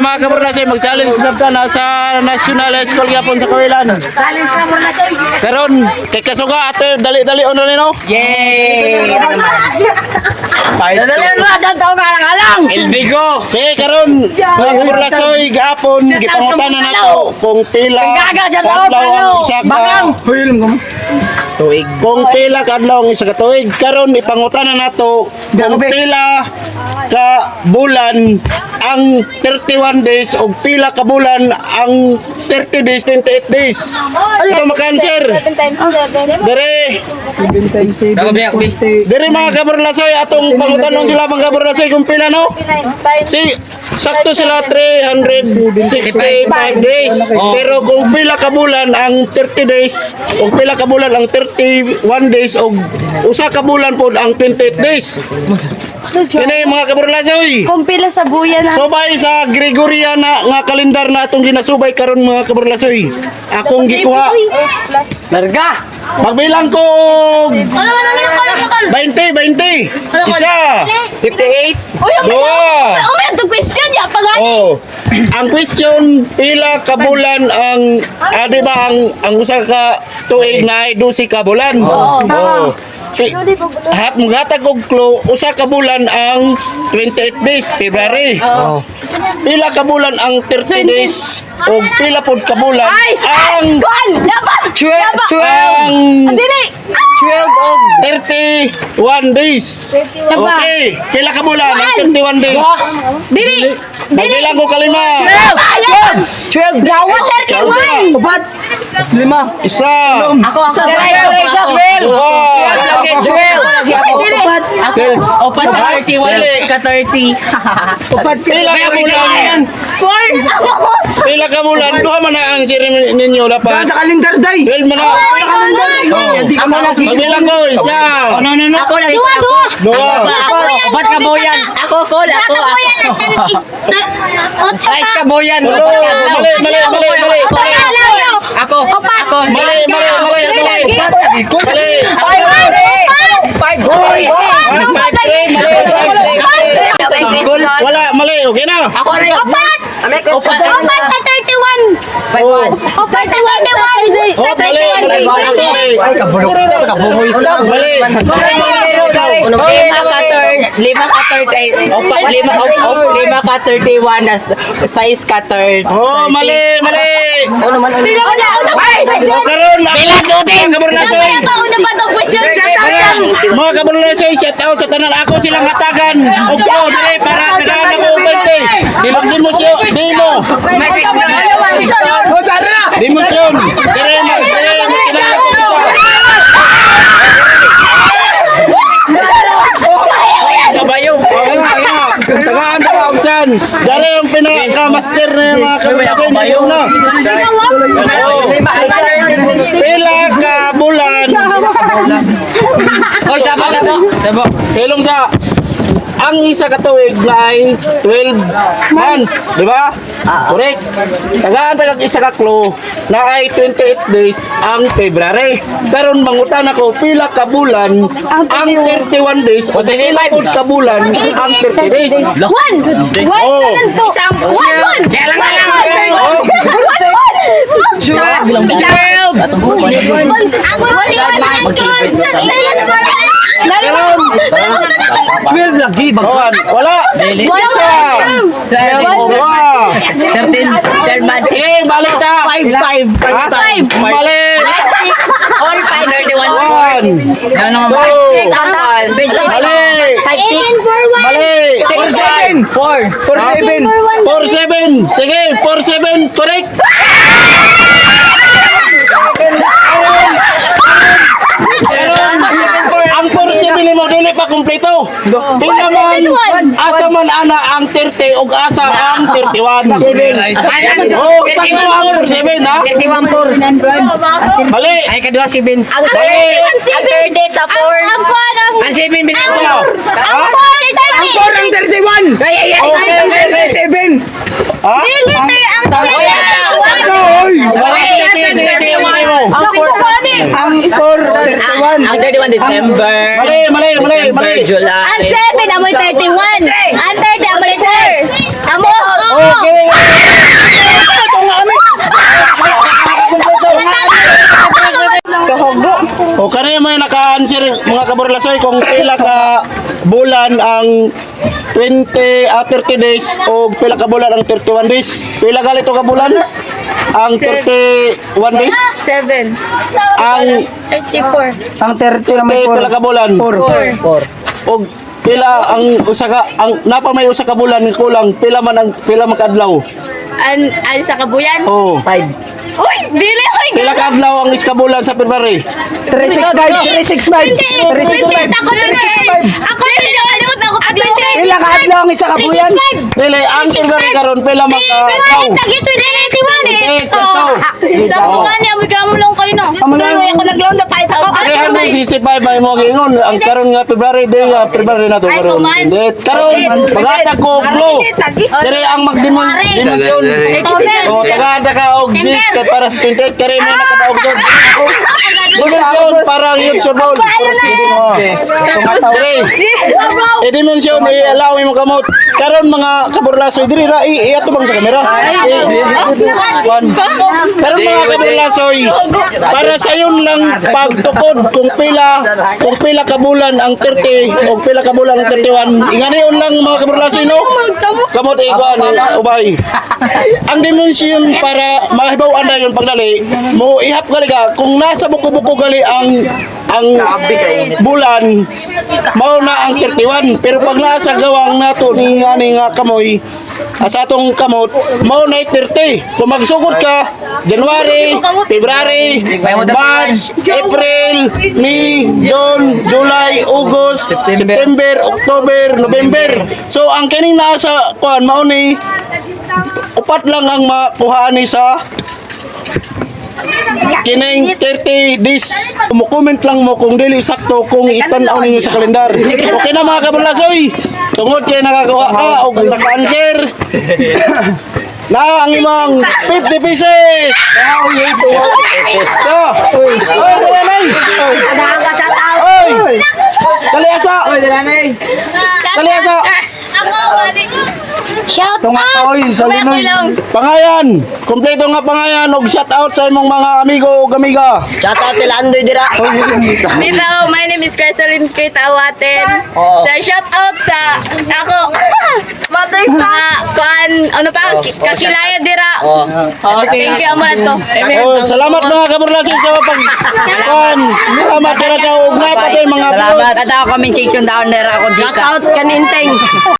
mga kabarlasay, mag-challenge sa sabta na sa National High School yapon sa Kawilan. Challenge na mo na to. Karon kay kasuga ate dali-dali on rin no. Yay! Fight. Dali na sa tao kalang-alang. Ilbigo. Sige karon mga kabarlasay gahapon gipangutanan nato kung pila kadlaw ang isa ka tuig. Kung pila kadlaw ang isa ka tuig karon ipangutanan nato kung pila ka bulan ang 31 days o pila ka bulan ang 30 days, 28 days. Ito maka-answer. 7 times 7. Dere. 7 times 7. Dere mga kabarlasay atong pangutanon sila mga kabarlasay kung pila no? Si sakto sila 365 days. Pero kung pila ka bulan ang 30 days o pila ka bulan ang 31 days o usa ka bulan pod ang 28 days. Kini mga kabarlasay. Kung pila sa buyan na. Subay sa Gregorian nga kalendar na atong ginasubay karon mga kabarlasoy. Akong gikuha. Larga! Magbilang ko Ano 20. Isa. 58. Uy, Dua. may itong question ya pagani. Oh. Ang question pila ka bulan ang di ba ang usa ka tuig na ay 12 ka bulan. Oh. Mugatag og clue usa ka bulan ang 28 days February. Pila ka bulan ang 30 days o pila pod ka bulan ang Kuan! Dapat! 12 Dili! 12 of 31 days. Okay, pila ka bulan ang 31 days? Dili! Magbilang ko kalima. 12! Gawat 31! Upat. 5. Isa. Ako sa Dua. 12! Opat 31 ka 30. Upat. Pila ka bulan? 4! Pila ka bulan? Duha man na ang ceremony ninyo Daan dapat. sa kalendar, day. 12 man na. Hindi ka malaki. Magbilang ko isa. No. Ako lagi. Dua. Opat ka boyan. Ako. Guys ka boyan. Mali. Ako. Mali. Wala, mali. Okay na. Ako rin. Opat sa 31. Opat sa 31. Oh, mali. Lima ka 31 as size ka 30. Oh, mali. Oh, karon. Pila dutin. Kabarlasay. Pauna pa itong question. Mga kabarlasay, shout out sa tanan. Ako silang hatagan. Ugpo, dire para tagaan ako birthday. Dimosyon. Dimosyon. Dire tagaan daw ang chance. Dari yung pinaka-master na yung mga kabarlasay na yun na. Pila ka bulan. Hoy, sabak na to. Ilong sa ang isa ka tuig na ay 12 months, di ba? Correct. Tagaan pa isa ka clue na ay 28 days ang February. Karon mangutan ako pila ka bulan ang 31 days o pila pod ka bulan ang 30 days. One! Oh. One! Kaya lang. Karon 12 lagi. wala. Isa. Dua. 13 months. Sige, balik ta. 5. Mali. All 5. 31. One. Two. Mali. 18 for 1. Mali. 4. 4-7. Sige, 4-7. Correct. Ang 4-7 mo dili pa kumpleto. Pila man asa man ana ang 30 ug asa ang 31. Oh, sakto ang 4-7 ha. 31 Mali. Ay, kadua 7. Ang Mali. 30 sa 4. Ang 7 binigay ko. Ha? Ang 4 ang 31. Okay. 7. Ha? Oy. Sige, mo. Ang 4, 31. Ang 31 December. Mali. July. Ang 7 amoy 31. Ang 30 amoy 4. Amo. Okay. mo yung naka-answer mga kaburlasoy kung pila ka bulan ang 30 days o pila ka bulan ang 31 days. Pila galito ka bulan? Ang 31 days? 7. Ang 34. Ang 30 naman pila ka bulan? 4. O pila ang usa ka ang napa may usa ka bulan nga kulang pila man ka adlaw? An sa kabuyan? Oh. 5. Uy, dili oy. Pila ka adlaw ang iska bulan sa February? 365. 365. Ako din nakalimutan ako taglaw. Ilang ka adlaw ang isa ka buyan? Dili ang February karon pila man ka adlaw? Tagi 2021 eh. Sakto. Sa mga niya, wika mo lang kayo no. Uy, ako naglaw na pa ito. 365 may mo gingon ang karon nga February day nga February na to Ay, karon. kuman. Hindi karon magatag ko blow. Dili ang magdemonsyon. Oh, tagada ka og jig kay para sa 28 kare may nakadaog jud. Dimensyon para ang youth survival. Dimensyon i-allow mo kamot. Karon mga kaburlasoy diri ra iato bang sa kamera. Karon mga kaburlasoy para sa yun lang pagtukod kung pila ka bulan ang 30 o pila ka bulan ang 31. Ingani lang mga kaburlasoy no. Kamot iguan ubay. Ang dimensyon para mahibaw na yun pagdali mo ihap gali ka kung nasa buko-buko gali ang bulan mao na ang 31 pero pag nasa gawang nato ni nga kamoy sa atong kamot mao na 30 kung magsugod ka January, February, March, April, May, June, July, August, September, October, November. So ang kining nasa kuan mao ni upat lang ang makuha ni sa kining 30 days. Mo-comment lang mo kung dili sakto kung itan-aw ninyo sa kalendar. Okay na mga kabulasoy. Tungod kay nakagawa ka o naka-answer. Na ang imong 50 pieces. Oh, yay to. So, oy, dala nay. Adahan ka sa tao. Oy. Kaliasa. Kaliasa. Ako balik. Shout Tunga out. oy sa linoy. Pangayan. Kompleto nga pangayan og shout out sa imong mga amigo ug amiga. Shout out nila Andoy dira. Hello, my name is Crystalline Krita Awaten. Oo. Sa shout out sa ako. Mother mga kuan ano pa kakilaya dira. Thank you amo na to. Oh, salamat mga kaburlasoy sa pag salamat ra ka og napatay mga Salamat. views. Sa comment section down there ako. Shout out kaninteng.